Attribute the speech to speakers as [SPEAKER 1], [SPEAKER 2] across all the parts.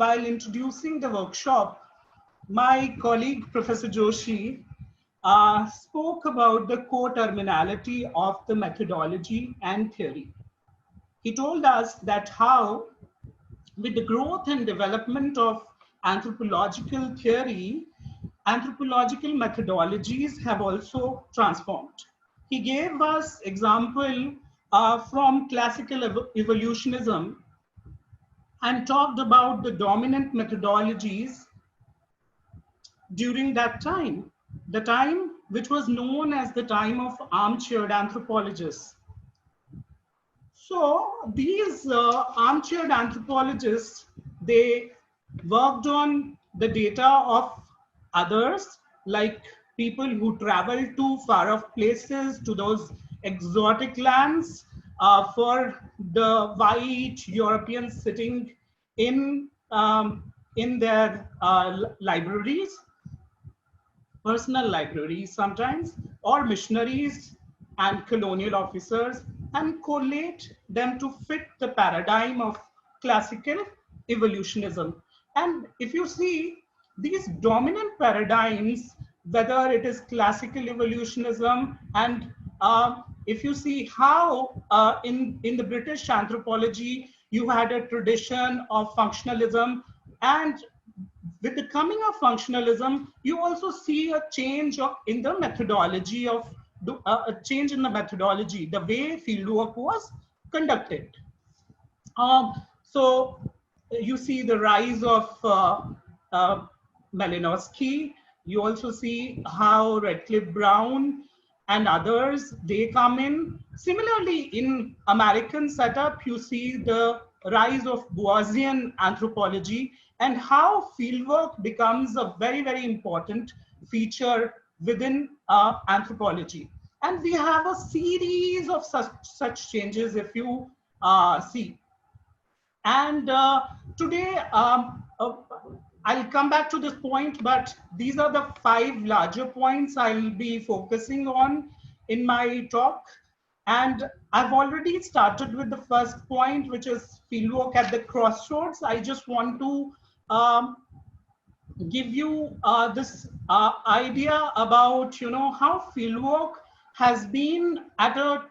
[SPEAKER 1] while introducing the workshop, my colleague, Professor Joshi, spoke about the co-terminality of the methodology and theory. He told us that how, with the growth and development of anthropological theory, anthropological methodologies have also transformed. He gave us example from classical evolutionism and talked about the dominant methodologies during that time, the time which was known as the time of armchair anthropologists. So these armchair anthropologists, they worked on the data of others, like people who travel to far off places, to those exotic lands, for the white Europeans sitting in their libraries, personal libraries sometimes, or missionaries and colonial officers, and collate them to fit the paradigm of classical evolutionism. And if you see these dominant paradigms, whether it is classical evolutionism, and if you see how in the British anthropology, you had a tradition of functionalism, and with the coming of functionalism, you also see a change in the methodology of a change in the methodology, the way fieldwork was conducted. So you see the rise of Malinowski. You also see how Radcliffe Brown and others, they come in. Similarly, in American setup, you see the rise of Boasian anthropology and how fieldwork becomes a very, very important feature within anthropology. And we have a series of such changes, if you see. And today, I'll come back to this point, but these are the 5 larger points I'll be focusing on in my talk. And I've already started with the first point, which is fieldwork at the crossroads. I just want to give you this idea about, how fieldwork has been at a,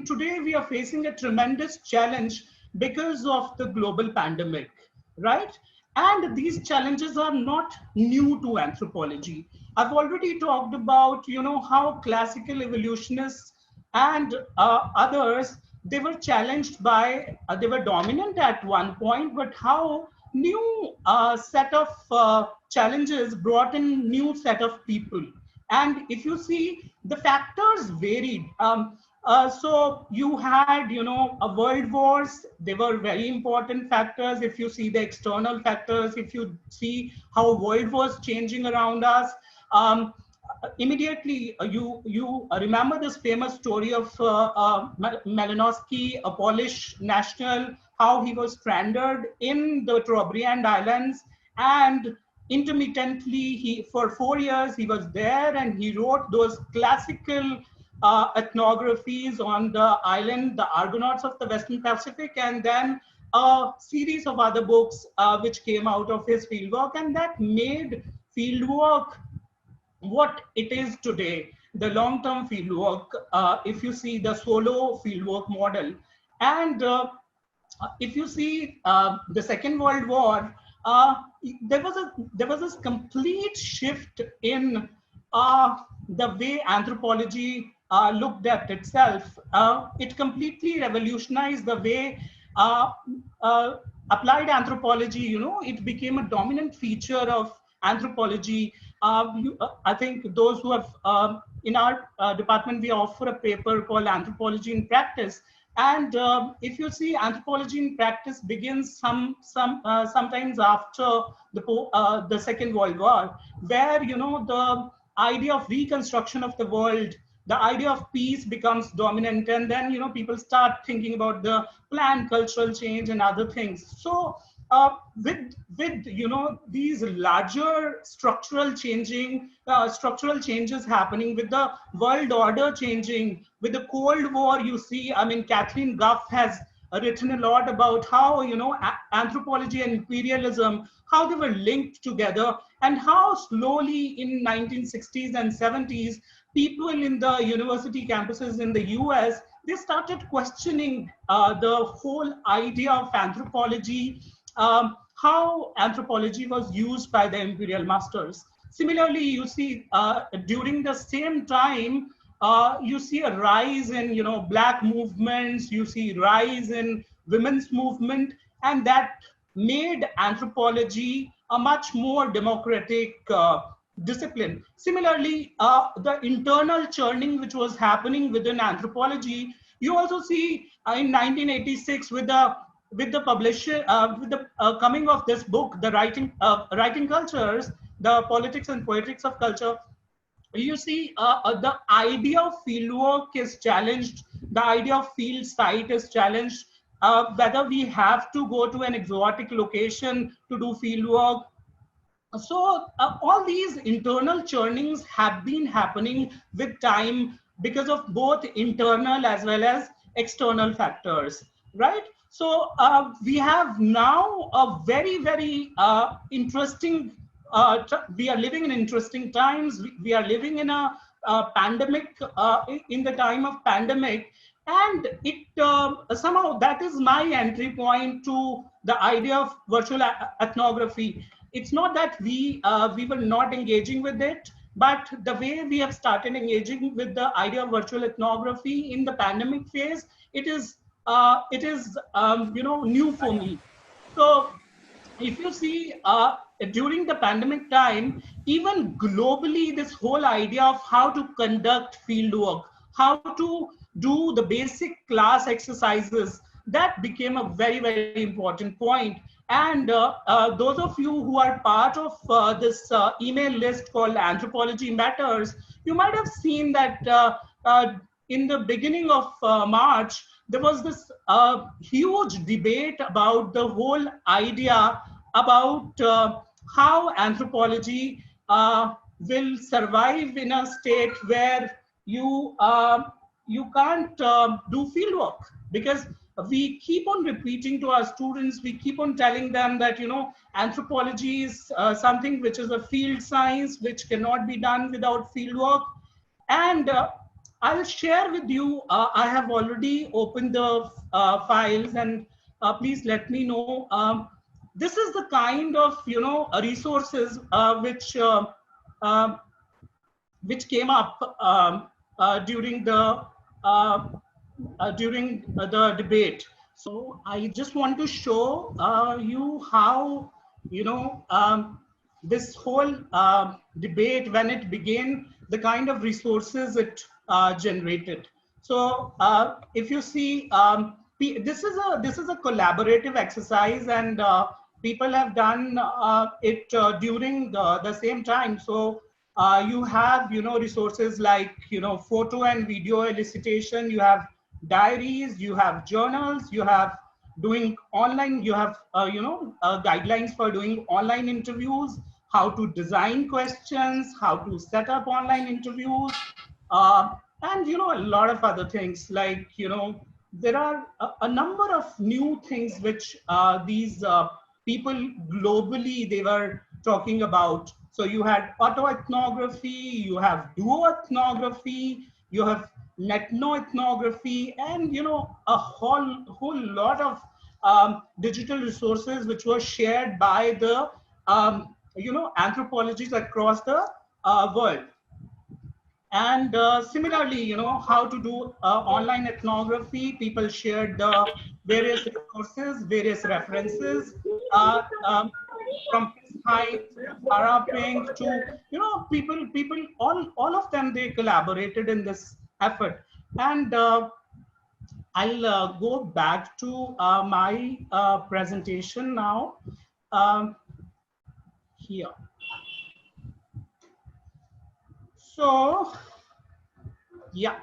[SPEAKER 1] today we are facing a tremendous challenge because of the global pandemic, right? And these challenges are not new to anthropology. I've already talked about, how classical evolutionists and others, they were challenged by, they were dominant at one point, but how new set of challenges brought in new set of people. And if you see, the factors varied. So you had, world wars, they were very important factors. If you see the external factors, if you see how world was changing around us, immediately you remember this famous story of Malinowski, a Polish national, how he was stranded in the Trobriand Islands, and intermittently for 4 years he was there, and he wrote those classical ethnographies on the island, the Argonauts of the Western Pacific, and then a series of other books which came out of his fieldwork, and that made fieldwork what it is today, the long-term fieldwork, if you see the solo fieldwork model. And if you see the Second World War, there was this complete shift in the way anthropology looked at itself. It completely revolutionized the way applied anthropology, it became a dominant feature of anthropology. I think those who have, in our department, we offer a paper called Anthropology in Practice. And if you see, anthropology in practice begins sometimes after the Second World War, where, the idea of reconstruction of the world, the idea of peace becomes dominant, and then people start thinking about the planned cultural change and other things. So with these larger structural changes happening, with the world order changing, with the Cold War, you see, Catherine Gough has written a lot about how, you know, anthropology and imperialism, how they were linked together, and how slowly in 1960s and 70s, people in the university campuses in the US, they started questioning the whole idea of anthropology, how anthropology was used by the imperial masters. Similarly, you see during the same time, you see a rise in, you know, black movements, you see rise in women's movement, and that made anthropology a much more democratic discipline. Similarly, the internal churning which was happening within anthropology, you also see in 1986 with the publisher, with the coming of this book, the writing cultures, the politics and poetics of culture. You see the idea of fieldwork is challenged, the idea of field site is challenged, whether we have to go to an exotic location to do fieldwork. So all these internal churnings have been happening with time because of both internal as well as external factors, right? So we have now a very interesting, we are living in interesting times. We are living in a pandemic, in the time of pandemic, and it somehow that is my entry point to the idea of virtual ethnography. It's not that we were not engaging with it, but the way we have started engaging with the idea of virtual ethnography in the pandemic phase, it is you know, new for me. So if you see during the pandemic time, even globally, this whole idea of how to conduct field work, how to do the basic class exercises, that became a very important point. And those of you who are part of this email list called Anthropology Matters, you might have seen that in the beginning of March, there was this huge debate about the whole idea about how anthropology will survive in a state where you can't do fieldwork, because we keep on repeating to our students, we keep on telling them that, you know, anthropology is something which is a field science which cannot be done without fieldwork. And I'll share with you, I have already opened the files, and please let me know. This is the kind of, you know, resources uh, which came up uh, during the debate. So I just want to show you how, you know, this whole debate, when it began, the kind of resources it generated. So if you see, this is a collaborative exercise, and people have done it during the same time. So you have, you know, resources like, you know, photo and video elicitation, you have diaries, you have journals, you have doing online, you have you know, guidelines for doing online interviews, how to design questions, how to set up online interviews, and, you know, a lot of other things. Like, you know, there are a number of new things which these people globally, they were talking about. So you had autoethnography, you have duoethnography, you have netnoethnography, and, you know, a whole lot of digital resources which were shared by the you know, anthropologists across the world. And similarly, you know, how to do online ethnography, people shared the various resources, various references, from Height to Sarah Pink to, you know, people, all of them, they collaborated in this effort. And I'll go back to my presentation now. Here. So, yeah.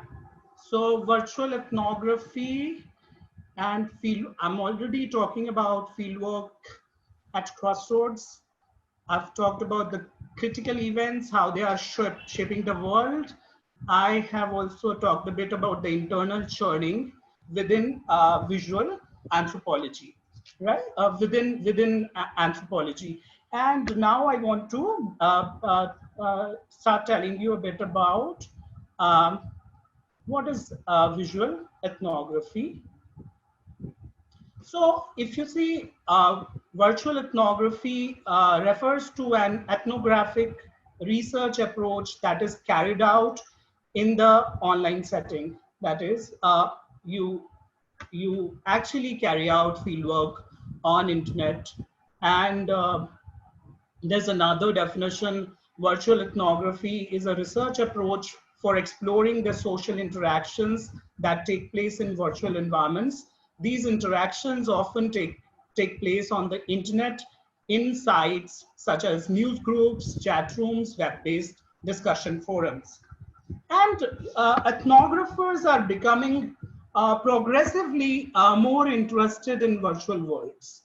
[SPEAKER 1] So virtual ethnography and field, I'm already talking about fieldwork at Crossroads. I've talked about the critical events, how they are shaping the world. I have also talked a bit about the internal churning within visual. anthropology, right? Within anthropology. And now I want to start telling you a bit about um, what is visual ethnography. So if you see, virtual ethnography refers to an ethnographic research approach that is carried out in the online setting. That is, you actually carry out fieldwork on internet. And there's another definition. Virtual ethnography is a research approach for exploring the social interactions that take place in virtual environments. These interactions often take place on the internet in sites such as news groups, chat rooms, web-based discussion forums. And ethnographers are becoming progressively more interested in virtual worlds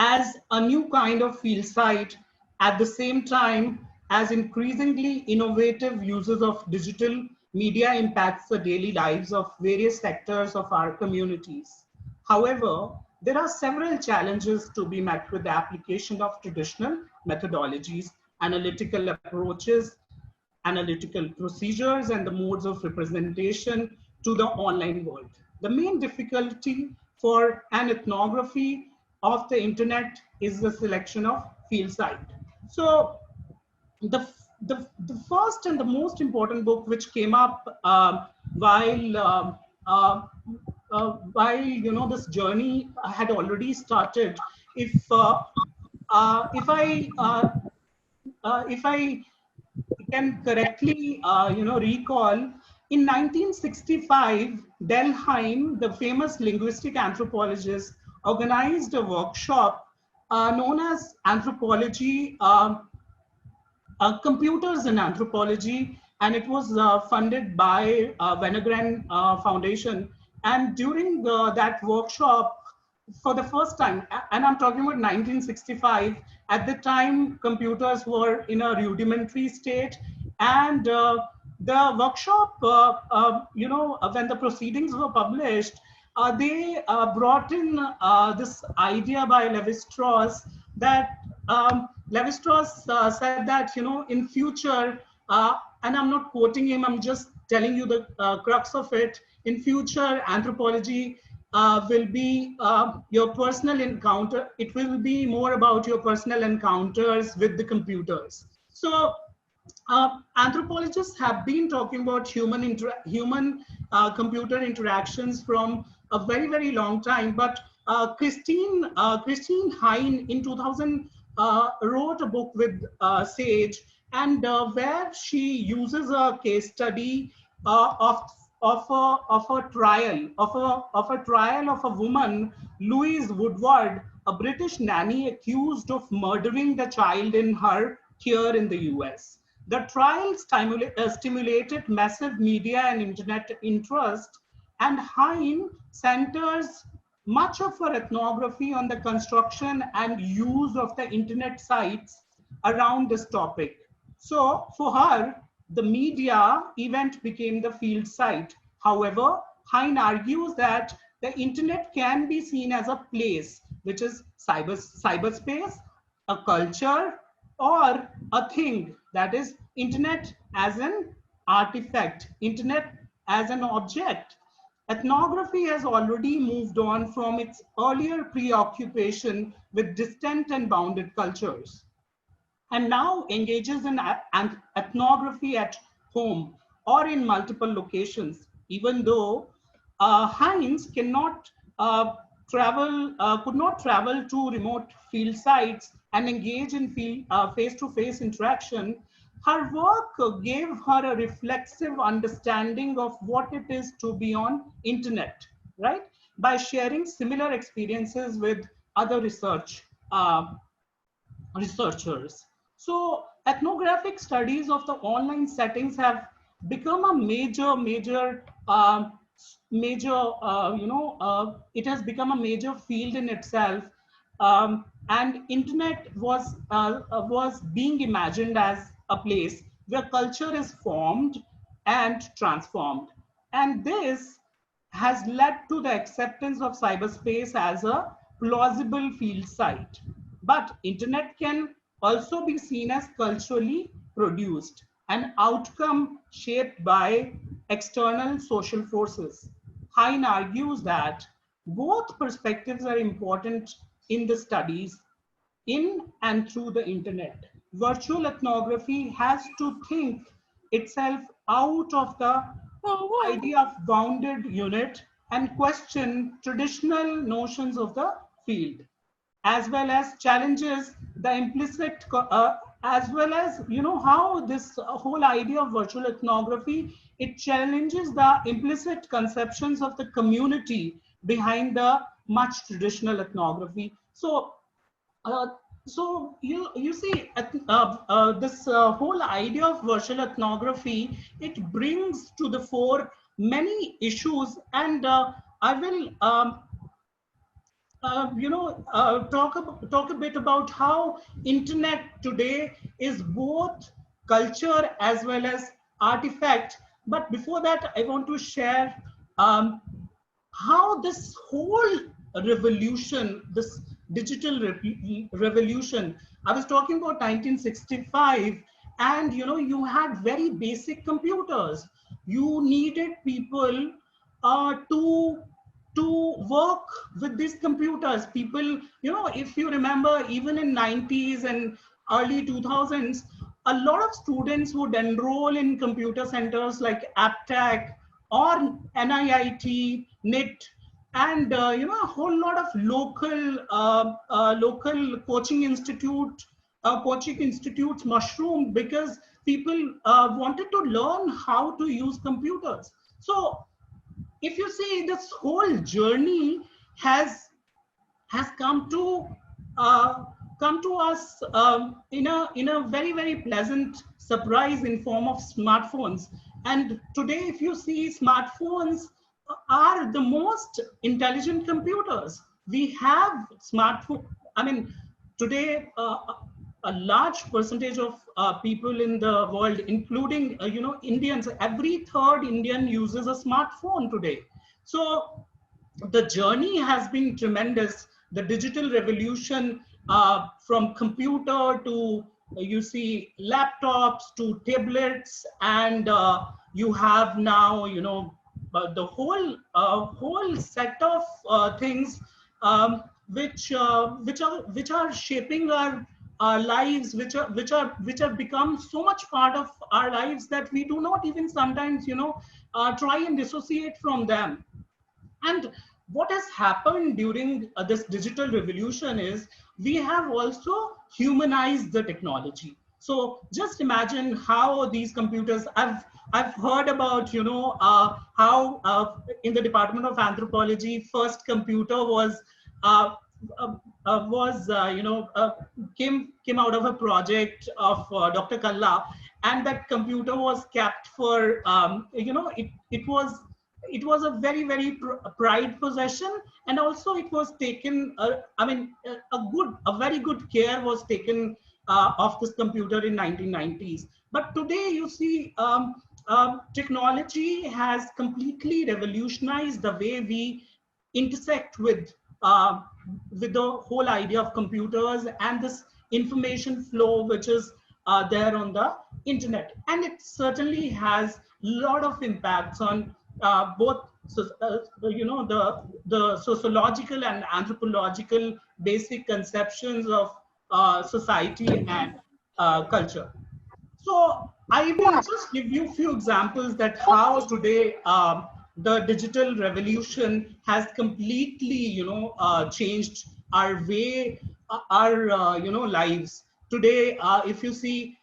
[SPEAKER 1] as a new kind of field site, at the same time as increasingly innovative uses of digital media impacts the daily lives of various sectors of our communities. However, there are several challenges to be met with the application of traditional methodologies, analytical approaches, analytical procedures, and the modes of representation to the online world. The main difficulty for an ethnography of the internet is the selection of field site. So the first and the most important book which came up uh, while this journey had already started, if if I can correctly, recall, in 1965, Delheim, the famous linguistic anthropologist, organized a workshop known as Anthropology, Computers in Anthropology, and it was funded by Wenegren Foundation. And during that workshop, for the first time, and I'm talking about 1965, at the time computers were in a rudimentary state, and the workshop, when the proceedings were published, they brought in this idea by Levi-Strauss that Levi-Strauss said that, in future, and I'm not quoting him, I'm just telling you the crux of it. In future, anthropology will be your personal encounter. It will be more about your personal encounters with the computers. So anthropologists have been talking about human computer interactions from a very, very long time. But Christine Hein in 2000 wrote a book with Sage, and where she uses a case study of a trial of a woman, Louise Woodward, a British nanny accused of murdering the child in her care in the US. The trial stimulated massive media and internet interest, and Hein centers much of her ethnography on the construction and use of the internet sites around this topic. So for her, the media event became the field site. However, Hein argues that the internet can be seen as a place, which is cyberspace, a culture, or a thing, that is internet as an artifact, internet as an object. Ethnography has already moved on from its earlier preoccupation with distant and bounded cultures, and now engages in ethnography at home or in multiple locations, even though Heinz could not travel to remote field sites and engage in face-to-face interaction. Her work gave her a reflexive understanding of what it is to be on internet, right? By sharing similar experiences with other researchers. So ethnographic studies of the online settings have become a it has become a major field in itself. And internet was being imagined as a place where culture is formed and transformed. And this has led to the acceptance of cyberspace as a plausible field site. But internet can also be seen as culturally produced, an outcome shaped by external social forces. Hein argues that both perspectives are important in the studies in and through the internet. Virtual ethnography has to think itself out of the idea of bounded unit and question traditional notions of the field, as well as challenges the implicit as well as how this whole idea of virtual ethnography, it challenges the implicit conceptions of the community behind the much traditional ethnography. Uh, so you see this whole idea of virtual ethnography, it brings to the fore many issues, and I will talk a bit about how internet today is both culture as well as artifact. But before that, I want to share um, how this whole revolution, this digital revolution, I was talking about 1965, and you had very basic computers. You needed people to work with these computers. People, if you remember, even in 90s and early 2000s, a lot of students would enroll in computer centers like aptech or NIIT, NIT, and a whole lot of local coaching institutes mushroomed because people wanted to learn how to use computers. So if you see, this whole journey has has uh, come to us in a very very pleasant surprise in form of smartphones. And today, if you see, smartphones are the most intelligent computers. We have smartphone. I mean, today a large percentage of people in the world, including Indians, every third Indian uses a smartphone today. So the journey has been tremendous. The digital revolution, from computer to you see laptops to tablets, and you have now the whole set of things, which are shaping our lives, which have become so much part of our lives that we do not even sometimes try and dissociate from them. And what has happened during this digital revolution is we have also humanized the technology. So just imagine how these computers. I've heard about how in the Department of Anthropology, first computer uh, was came out of a project of Dr. Kalla, and that computer was kept for it was a very very pride possession, and also it was taken a very good care was taken of this computer in 1990s. But today you see, technology has completely revolutionized the way we intersect with the whole idea of computers and this information flow which is there on the internet. And it certainly has a lot of impacts on both the sociological and anthropological basic conceptions of society and culture. So I will just give you a few examples that how today the digital revolution has completely, changed our way, our lives. Today, if you see,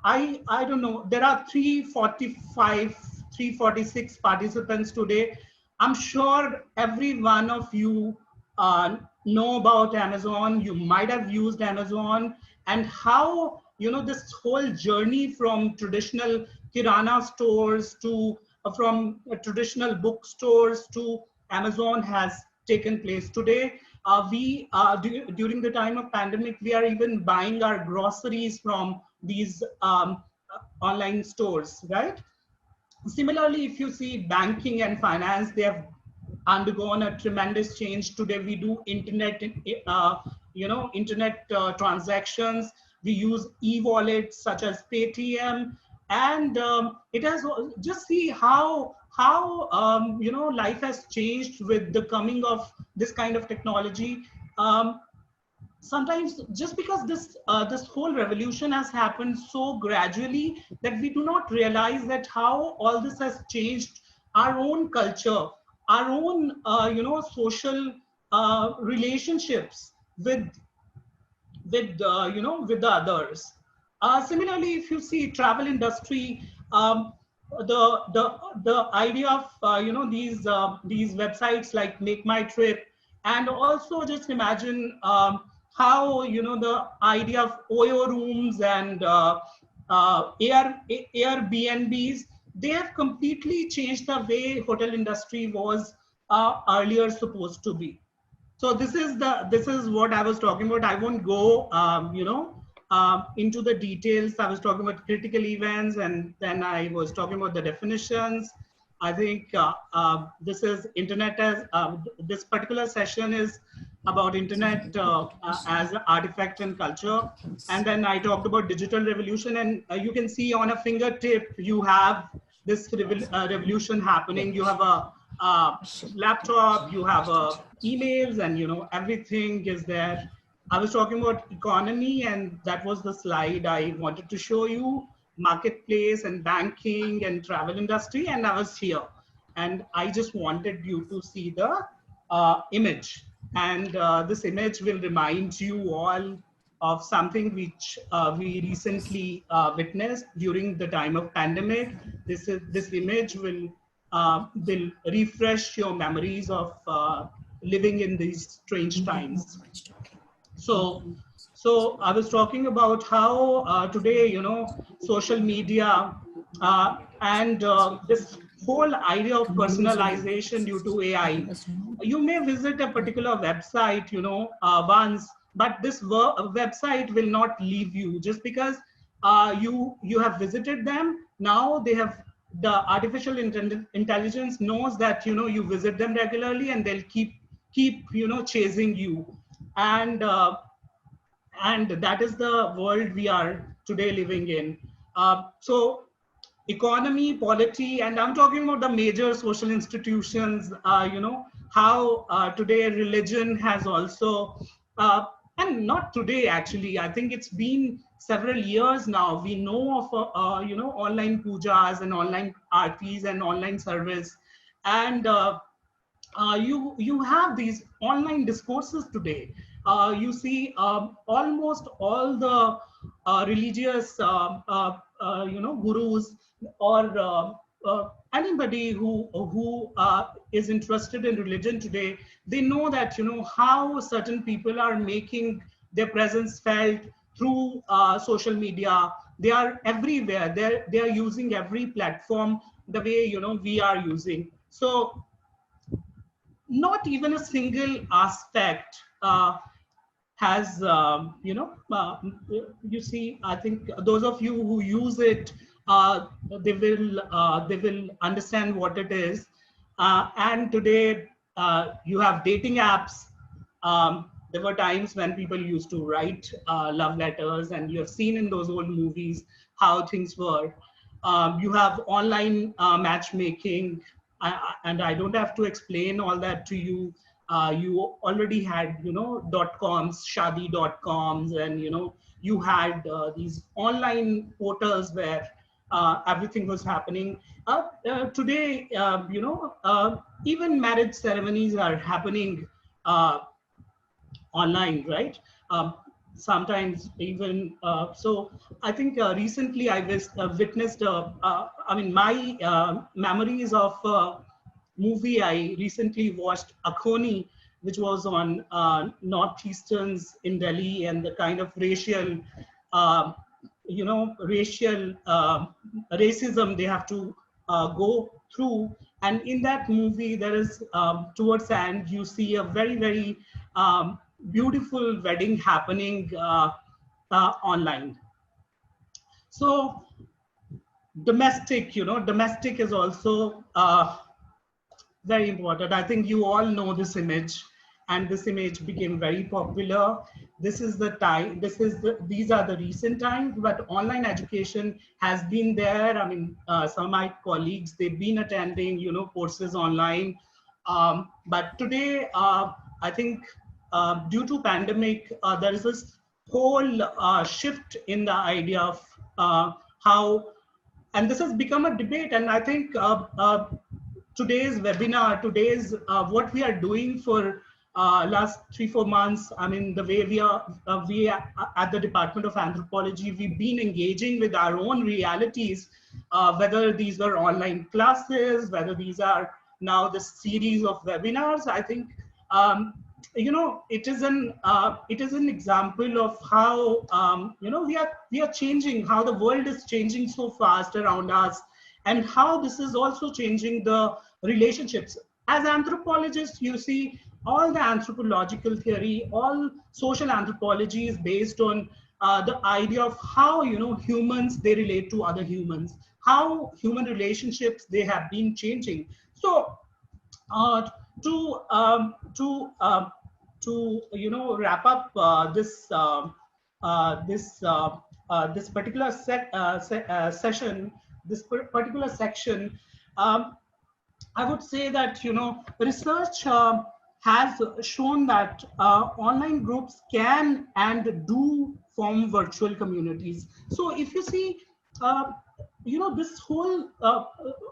[SPEAKER 1] I, I don't know, there are 345, 346 participants today. I'm sure every one of you know about Amazon. You might have used Amazon, and how this whole journey from traditional kirana stores to from traditional bookstores to Amazon has taken place. Today, we during the time of pandemic, we are even buying our groceries from these online stores, right? Similarly, if you see banking and finance, they have undergone a tremendous change. Today, we do internet, internet transactions. We use e-wallets such as Paytm, and it has just see how life has changed with the coming of this kind of technology. Um, Sometimes just because this whole revolution has happened so gradually that we do not realize that how all this has changed our own culture, our own social relationships with the others. Similarly, if you see travel industry, the idea of these websites like Make My Trip, and also just imagine how the idea of Oyo rooms and Airbnbs, they have completely changed the way hotel industry was earlier supposed to be. So this is what I was talking about. I won't go into the details. I was talking about critical events, and then I was talking about the definitions. I think this is internet as this particular session is about internet as an artifact and culture. And then I talked about digital revolution, and you can see on a fingertip you have this revolution happening. You have a laptop, you have emails, and everything is there. I was talking about economy, and that was the slide I wanted to show you: marketplace and banking and travel industry. And I was here, and I just wanted you to see the image. And this image will remind you all of something which we recently witnessed during the time of pandemic. This image will refresh your memories of living in these strange times. So I was talking about how today, social media and this whole idea of personalization due to AI. You may visit a particular website, once, but this website will not leave you just because you have visited them. Now they have the artificial intelligence knows that you visit them regularly, and they'll keep chasing you. And that is the world we are today living in. So economy, polity, and I'm talking about the major social institutions, how today religion has also, and not today actually, I think it's been several years now, we know of, online pujas and online artis and online service. And you have these online discourses today. You see almost all the religious gurus or anybody who is interested in religion today, they know that how certain people are making their presence felt through social media. They are everywhere. They are using every platform the way we are using. So not even a single aspect has you see, I think those of you who use it, they will understand what it is. And today you have dating apps. There were times when people used to write love letters, and you have seen in those old movies how things were. You have online matchmaking, and I don't have to explain all that to you. You already had, .coms, shadi.coms, and you had these online portals where everything was happening. Today, even marriage ceremonies are happening online, right? Sometimes even so. I think recently I witnessed. I mean, my memories of movie I recently watched, Akhoni, which was on northeasterns in Delhi, and the kind of racial, racial racism they have to go through. And in that movie, there is towards the end, you see a very, very beautiful wedding happening online. So domestic, domestic is also very important. I think you all know this image, and this image became very popular. This is the time, these are the recent times, but online education has been there. I mean, some of my colleagues, they've been attending, courses online. But today, I think due to pandemic, there is this whole shift in the idea of how, and this has become a debate. And I think today's webinar, today's what we are doing for last 3-4 months. I mean, the way we are at the Department of Anthropology, we've been engaging with our own realities, whether these are online classes, whether these are now the series of webinars. I think it is an example of how we are changing, how the world is changing so fast around us, and how this is also changing the relationships. As anthropologists, you see, all the anthropological theory, all social anthropology is based on the idea of how humans, they relate to other humans, how human relationships, they have been changing. So uh, to wrap up this particular session, this particular section, I would say that research has shown that online groups can and do form virtual communities. So if you see, uh, this whole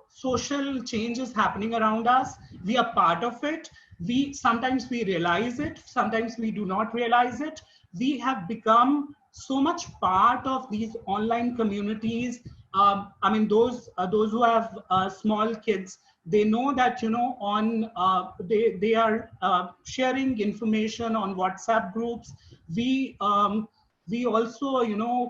[SPEAKER 1] social change is happening around us. We are part of it. Sometimes we realize it, sometimes we do not realize it. We have become so much part of these online communities. I mean, those who have small kids, they know that on they are sharing information on WhatsApp groups. We also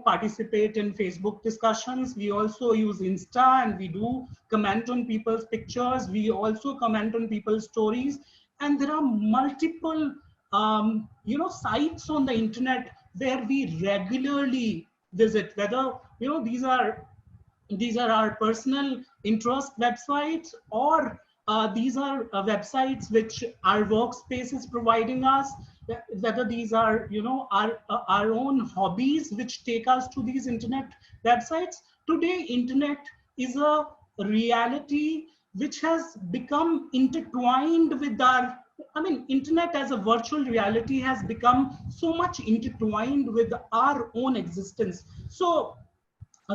[SPEAKER 1] participate in Facebook discussions. We also use Insta, and we do comment on people's pictures. We also comment on people's stories, and there are multiple sites on the internet where we regularly visit, whether these are our personal interest websites, or these are websites which our workspace is providing us, whether these are our own hobbies which take us to these internet websites. Today internet is a reality which has become intertwined with our, I mean, internet as a virtual reality has become so much intertwined with our own existence. So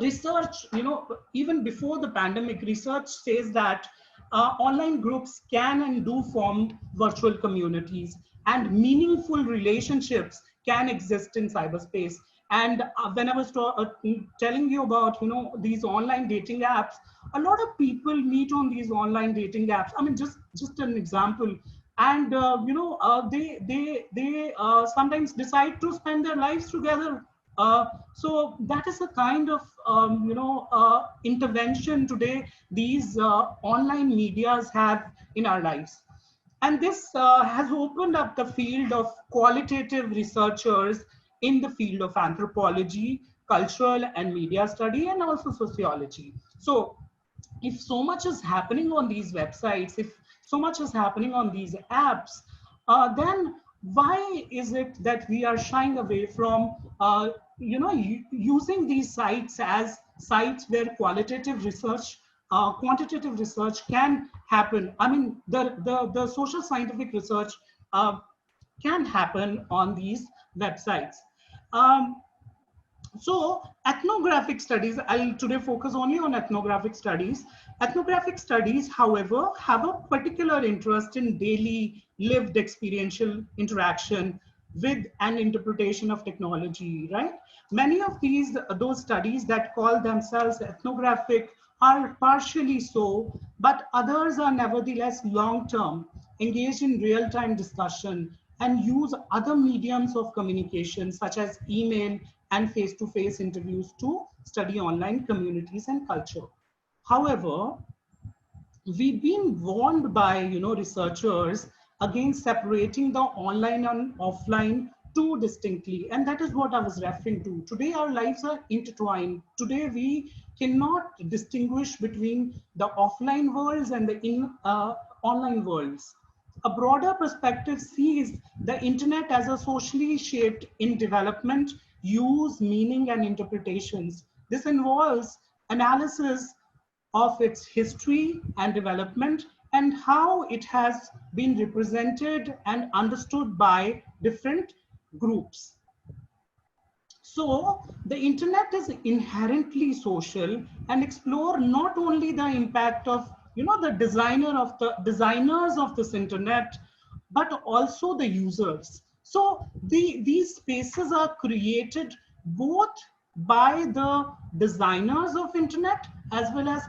[SPEAKER 1] research, even before the pandemic, research says that online groups can and do form virtual communities, and meaningful relationships can exist in cyberspace. And when I was telling you about these online dating apps, a lot of people meet on these online dating apps. I mean, just an example. And they sometimes decide to spend their lives together. So that is the kind of intervention today these online medias have in our lives. And this has opened up the field of qualitative researchers in the field of anthropology, cultural and media study, and also sociology. So if so much is happening on these websites, if so much is happening on these apps, then why is it that we are shying away from using these sites as sites where qualitative research, quantitative research can happen? I mean, the social scientific research can happen on these websites. Um, so ethnographic studies, I'll today focus only on ethnographic studies. Ethnographic studies, however, have a particular interest in daily lived experiential interaction with an interpretation of technology, right? Many of those studies that call themselves ethnographic are partially so, but others are nevertheless long-term, engaged in real-time discussion, and use other mediums of communication such as email and face-to-face interviews to study online communities and culture. However, we've been warned by researchers against separating the online and offline too distinctly. And that is what I was referring to. Today, our lives are intertwined. Today, we cannot distinguish between the offline worlds and the online worlds. A broader perspective sees the internet as a socially shaped in development, use, meaning, and interpretations. This involves analysis of its history and development and how it has been represented and understood by different groups. So the internet is inherently social and explore not only the impact of the designers of this internet, but also the users. So these spaces are created both by the designers of internet as well as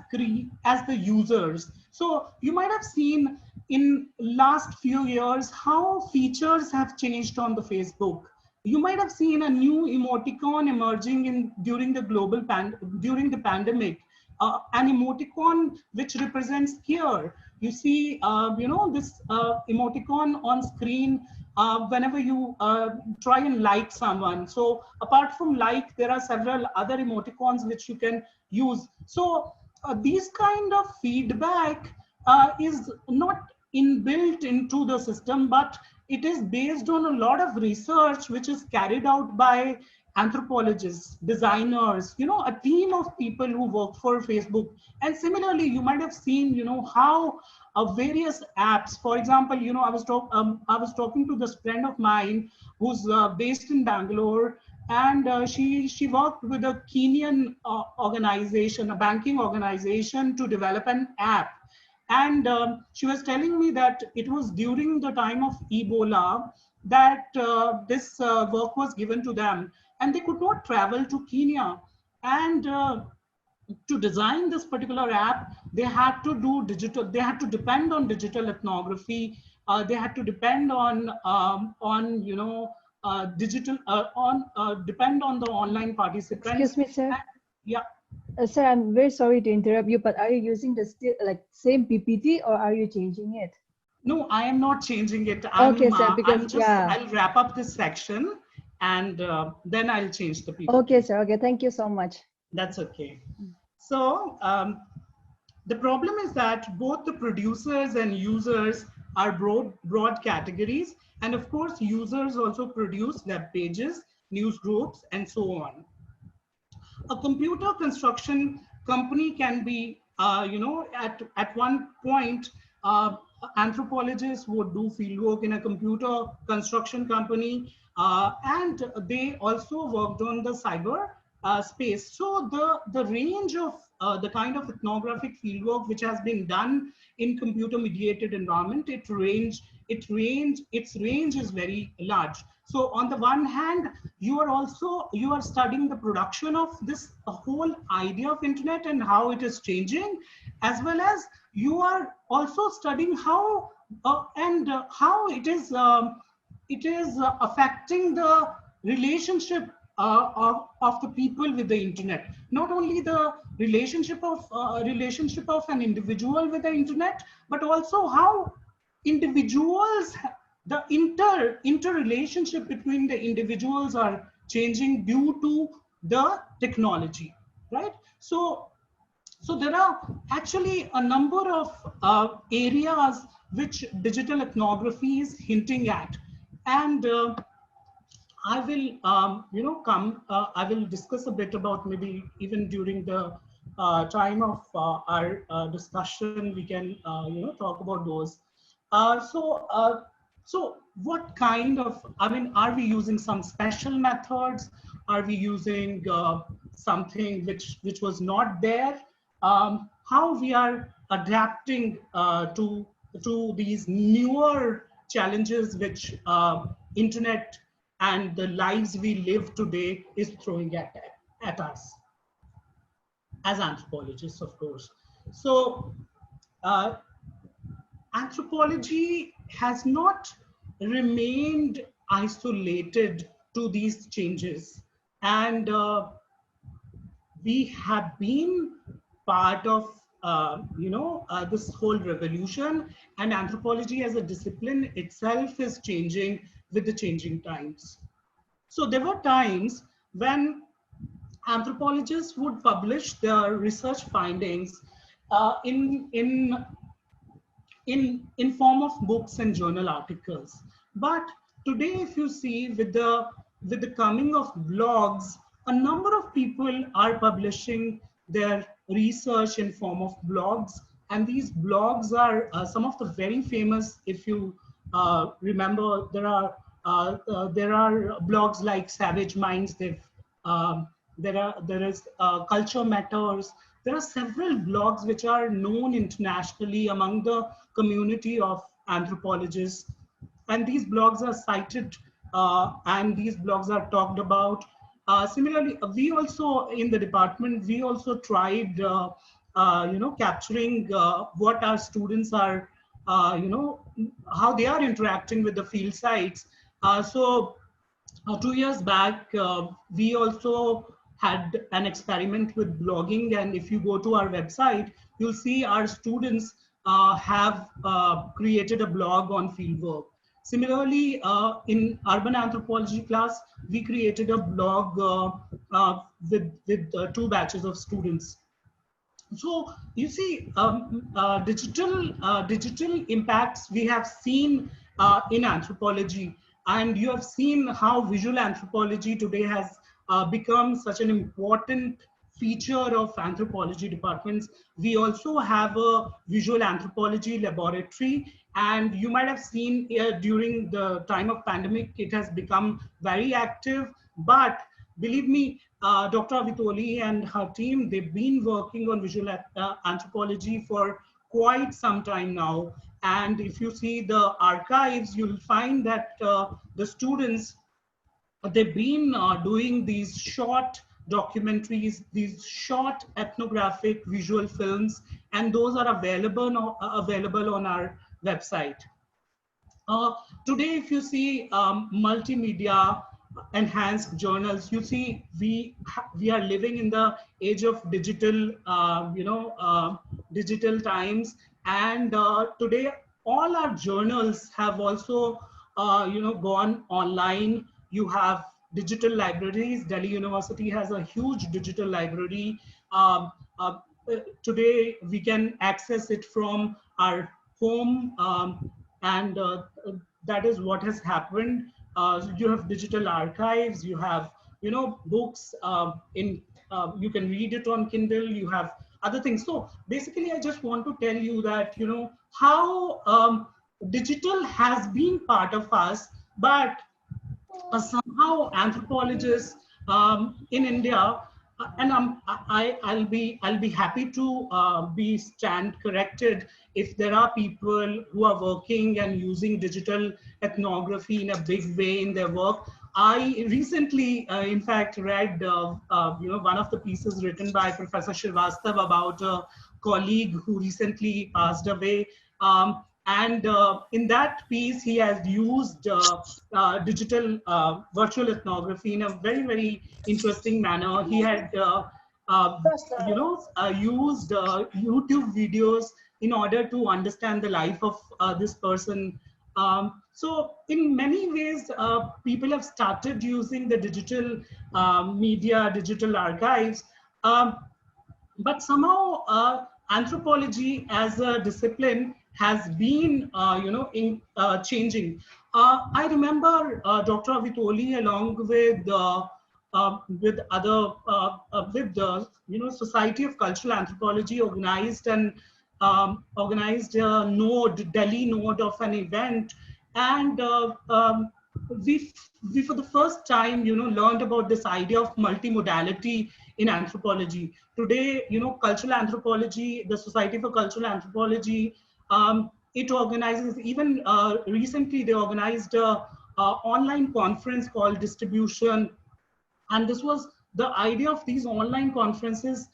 [SPEAKER 1] the users. So you might have seen in last few years how features have changed on the Facebook. You might have seen a new emoticon emerging during the pandemic, an emoticon which represents care. You see, this emoticon on screen whenever you try and like someone. So apart from like, there are several other emoticons which you can use. So these kind of feedback is not inbuilt into the system, but it is based on a lot of research which is carried out by anthropologists, designers, a team of people who work for Facebook. And similarly, you might have seen, how various apps, for example, I was talking to this friend of mine who's based in Bangalore, and she worked with a Kenyan organization, a banking organization, to develop an app. And she was telling me that it was during the time of Ebola that this work was given to them, and they could not travel to Kenya. And to design this particular app, they had to depend on digital ethnography. They had to depend on depend on the online participants.
[SPEAKER 2] Excuse me, sir.
[SPEAKER 1] Yeah.
[SPEAKER 2] Sir, I'm very sorry to interrupt you, but are you using the same PPT or are you changing it?
[SPEAKER 1] No, I am not changing it.
[SPEAKER 2] Okay, sir, because
[SPEAKER 1] I'll wrap up this section and then I'll change the PPT.
[SPEAKER 2] Okay, sir. Okay, thank you so much.
[SPEAKER 1] That's okay. So the problem is that both the producers and users are broad categories. And of course, users also produce web pages, news groups, and so on. A computer construction company can be, at one point, anthropologists would do fieldwork in a computer construction company, and they also worked on the cyber space. So the range of the kind of ethnographic fieldwork which has been done in computer mediated environment, its range is very large. So on the one hand, you are studying the production of this whole idea of internet and how it is changing, as well as you are also studying how it is affecting the relationship of the people with the internet. Not only the relationship of an individual with the internet, but also how individuals, the interrelationship between the individuals are changing due to the technology, right? So there are actually a number of areas which digital ethnography is hinting at, and I will, I will discuss a bit about, maybe even during the time of our discussion, we can, talk about those. So what kind of, are we using some special methods? Are we using something which was not there? How we are adapting to these newer challenges which internet and the lives we live today is throwing at us as anthropologists, of course. So anthropology has not remained isolated to these changes, and we have been part of this whole revolution, and anthropology as a discipline itself is changing with the changing times. So there were times when anthropologists would publish their research findings uh, in in in form of books and journal articles. But today, if you see, with the coming of blogs, a number of people are publishing their research in form of blogs, and these blogs are some of the very famous. If you remember, there are blogs like Savage Minds. Um, there is Culture Matters. There are several blogs which are known internationally among the community of anthropologists, and these blogs are cited and these blogs are talked about. Similarly, we also in the department, we also tried capturing what our students are, how they are interacting with the field sites. So 2 years back, we also had an experiment with blogging. And if you go to our website, you'll see our students have created a blog on fieldwork. Similarly, in urban anthropology class, we created a blog with two batches of students. So you see, digital impacts we have seen in anthropology, and you have seen how visual anthropology today has become such an important feature of anthropology departments. We also have a visual anthropology laboratory, and you might have seen during the time of pandemic, it has become very active. But believe me, Dr. Avitoli and her team, they've been working on visual anthropology for quite some time now. And if you see the archives, you'll find that the students, they've been doing these short documentaries, these short ethnographic visual films, and those are available on our website. Uh, Today, if you see multimedia enhanced journals, you see we are living in the age of digital, digital times, and today all our journals have also, gone online. You have digital libraries. Delhi University has a huge digital library. Um, uh, Today, we can access it from our home. And that is what has happened. You have digital archives, you have, books in, you can read it on Kindle, you have other things. So basically, I just want to tell you that, how digital has been part of us, but somehow anthropologists in India, and I'll be happy to be stand corrected if there are people who are working and using digital ethnography in a big way in their work. I recently, in fact, read one of the pieces written by Professor Srivastav about a colleague who recently passed away. And in that piece, he has used digital virtual ethnography in a very, very interesting manner. He had, used YouTube videos in order to understand the life of this person. So in many ways, people have started using the digital media, digital archives. Um, but somehow anthropology as a discipline has been changing. I remember Dr. Avitoli, along with other with the Society of Cultural Anthropology, organized a node, Delhi node of an event. And we for the first time learned about this idea of multimodality in anthropology. Today, cultural anthropology, the Society for Cultural Anthropology, it organizes, even recently they organized a online conference called Distribution. And this was the idea of these online conferences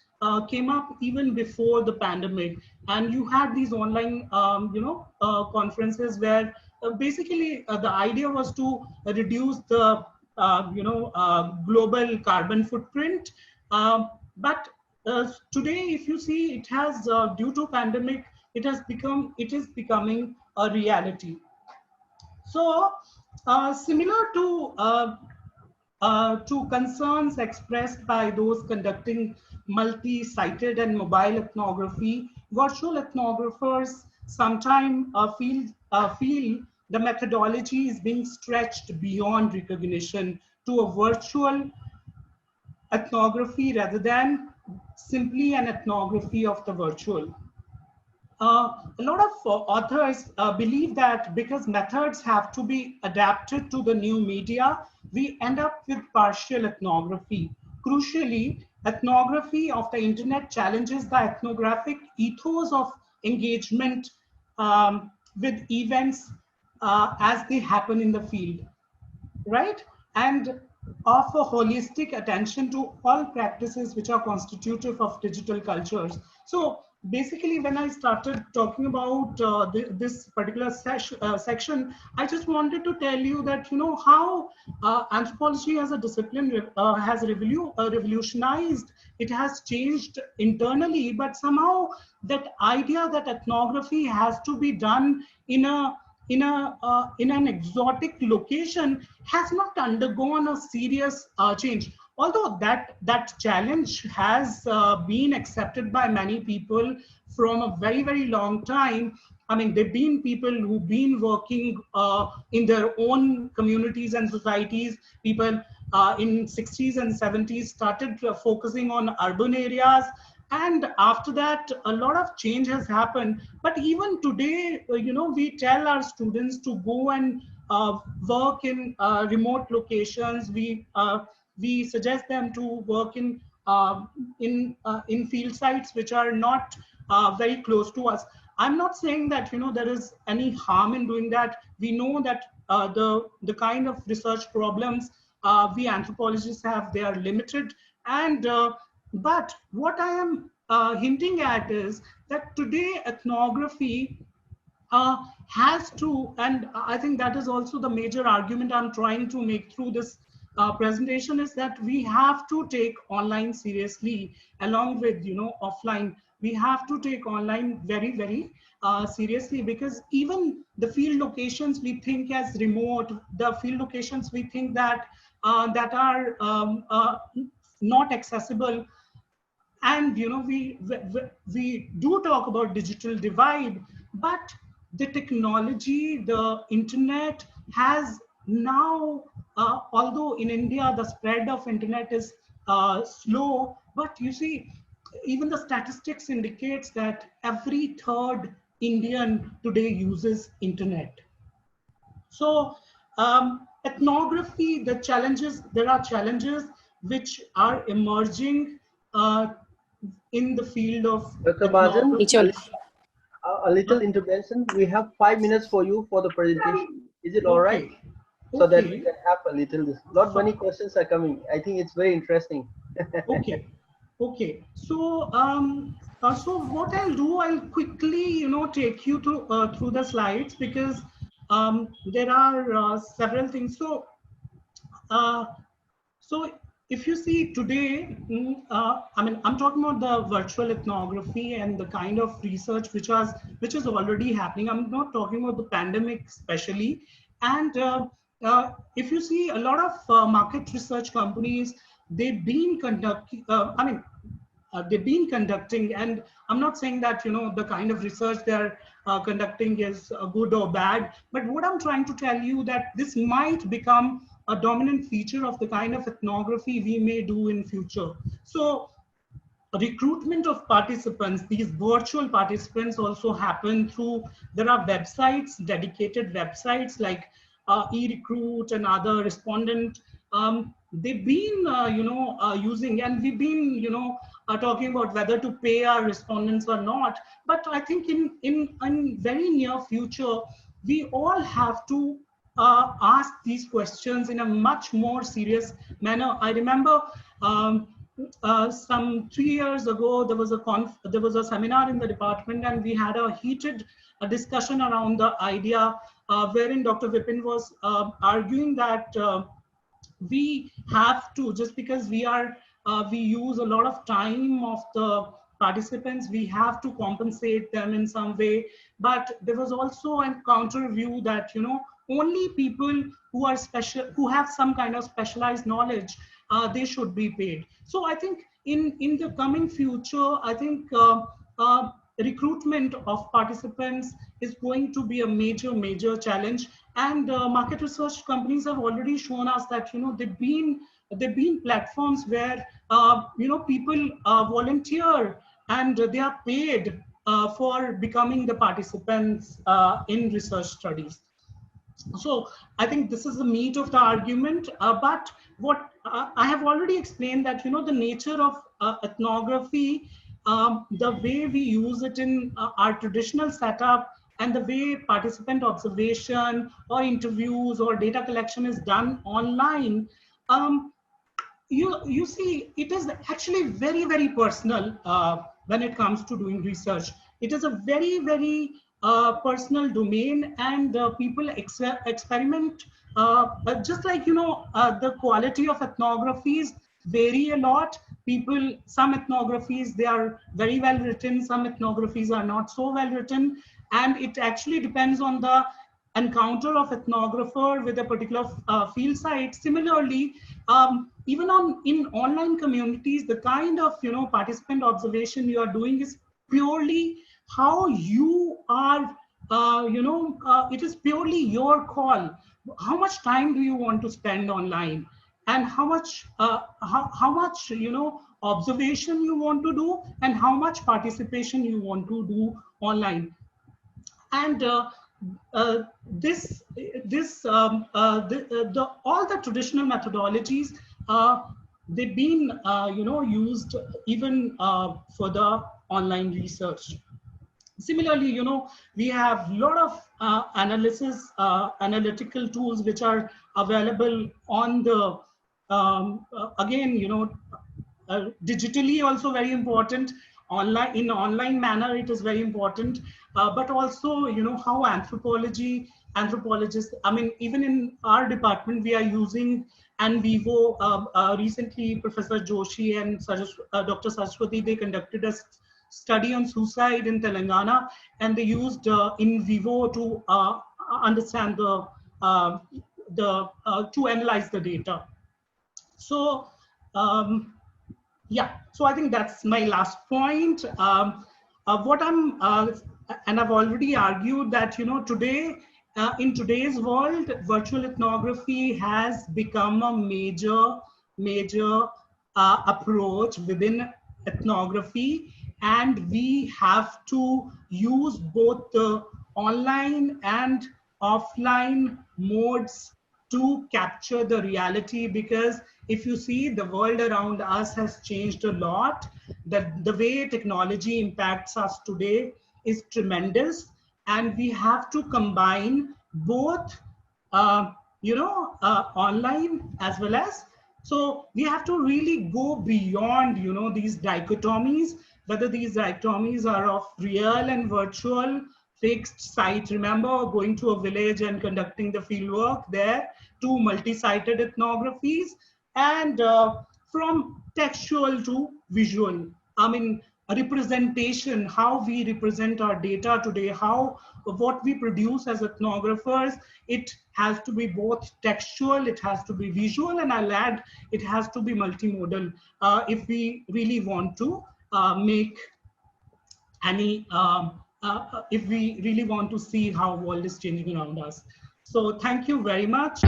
[SPEAKER 1] came up even before the pandemic. And you had these online conferences where basically the idea was to reduce the global carbon footprint. But today, if you see, it has due to pandemic, it is becoming a reality. So similar to to concerns expressed by those conducting multi-sited and mobile ethnography, virtual ethnographers sometimes feel the methodology is being stretched beyond recognition to a virtual ethnography rather than simply an ethnography of the virtual. A lot of authors believe that because methods have to be adapted to the new media, we end up with partial ethnography. Crucially, ethnography of the internet challenges the ethnographic ethos of engagement with events as they happen in the field, right? And offer holistic attention to all practices which are constitutive of digital cultures. So basically, when I started talking about this particular section, I just wanted to tell you that, you know, how anthropology as a discipline has revolutionized, it has changed internally, but somehow that idea that ethnography has to be done in a in an exotic location has not undergone a serious change. Although that challenge has been accepted by many people from a very long time. I mean, there've been people who've been working in their own communities and societies. People in 60s and 70s started focusing on urban areas, and after that a lot of change has happened. But even today, you know, we tell our students to go and work in remote locations. We suggest them to work in field sites which are not very close to us. I'm not saying that, you know, there is any harm in doing that. We know that the kind of research problems we anthropologists have, they are limited. And but what I am hinting at is that today ethnography has to, and I think that is also the major argument I'm trying to make through this presentation, is that we have to take online seriously along with, you know, offline. We have to take online very seriously, because even the field locations we think as remote, the field locations we think that that are not accessible, and you know, we do talk about digital divide, but the technology, the internet has now, although in India the spread of internet is slow, but you see, even the statistics indicates that every third Indian today uses internet. So ethnography, the challenges, there are challenges which are emerging uh, in the field of
[SPEAKER 3] Dr. Mahajan,
[SPEAKER 1] ethnography.
[SPEAKER 3] a little intervention. We have 5 minutes for you for the presentation. Is it all right?
[SPEAKER 1] Okay.
[SPEAKER 3] So that we
[SPEAKER 1] Okay.
[SPEAKER 3] can have a little, not many questions are coming. I think it's very interesting.
[SPEAKER 1] Okay. Okay. So so what I'll do, I'll quickly, you know, take you through the slides, because there are several things. So uh, so if you see today, I mean, I'm talking about the virtual ethnography and the kind of research which is already happening. I'm not talking about the pandemic especially. And if you see, a lot of market research companies, they've been conducting, they've been conducting, and I'm not saying that, you know, the kind of research they're conducting is good or bad, but what I'm trying to tell you that this might become a dominant feature of the kind of ethnography we may do in future. So recruitment of participants, these virtual participants also happen through, there are websites, dedicated websites like e-recruit and other respondent. They've been using, and we've been, you know, talking about whether to pay our respondents or not. But I think in very near future, we all have to ask these questions in a much more serious manner. I remember some 3 years ago, there was a seminar in the department, and we had a heated discussion around the idea, wherein Dr. Vipin was arguing that we have to, just because we use a lot of time of the participants, we have to compensate them in some way. But there was also a counter view that, you know, only people who are special, who have some kind of specialized knowledge, they should be paid. So I think in the coming future, I think recruitment of participants is going to be a major challenge. And market research companies have already shown us that, you know, they've been platforms where people volunteer and they are paid for becoming the participants in research studies. So I think this is the meat of the argument. But what I have already explained, that, you know, the nature of ethnography, the way we use it in our traditional setup, and the way participant observation or interviews or data collection is done online, you see, it is actually very personal when it comes to doing research. It is a very personal domain, and people experiment, just like, you know, the quality of ethnographies vary a lot. People, some ethnographies, they are very well written, some ethnographies are not so well written, and it actually depends on the encounter of ethnographer with a particular field site. Similarly, even in online communities, the kind of, you know, participant observation you are doing is purely how you are, it is purely your call. How much time do you want to spend online, and how much you know, observation you want to do, and how much participation you want to do online. And all the traditional methodologies, they've been used even for the online research. Similarly, you know, we have a lot of analytical tools which are available on the again, you know, digitally also very important. Online, in online manner, it is very important. But also, you know, how anthropologists, I mean, even in our department, we are using and vivo. Recently, Professor Joshi and Dr. Saraswathy, they conducted a study on suicide in Telangana, and they used in vivo to understand to analyze the data. So yeah, so I think that's my last point. What I'm and I've already argued that, you know, today, in today's world, virtual ethnography has become a major approach within ethnography, and we have to use both the online and offline modes to capture the reality. Because if you see, the world around us has changed a lot. The way technology impacts us today is tremendous, and we have to combine both online as well as, so we have to really go beyond, you know, these dichotomies, whether these dichotomies are of real and virtual, fixed site. Remember going to a village and conducting the fieldwork there, to multi-sited ethnographies, and from textual to visual. I mean, a representation, how we represent our data today, how what we produce as ethnographers, it has to be both textual, it has to be visual, and I'll add, it has to be multimodal if we really want to make any if we really want to see how world is changing around us. So thank you very much.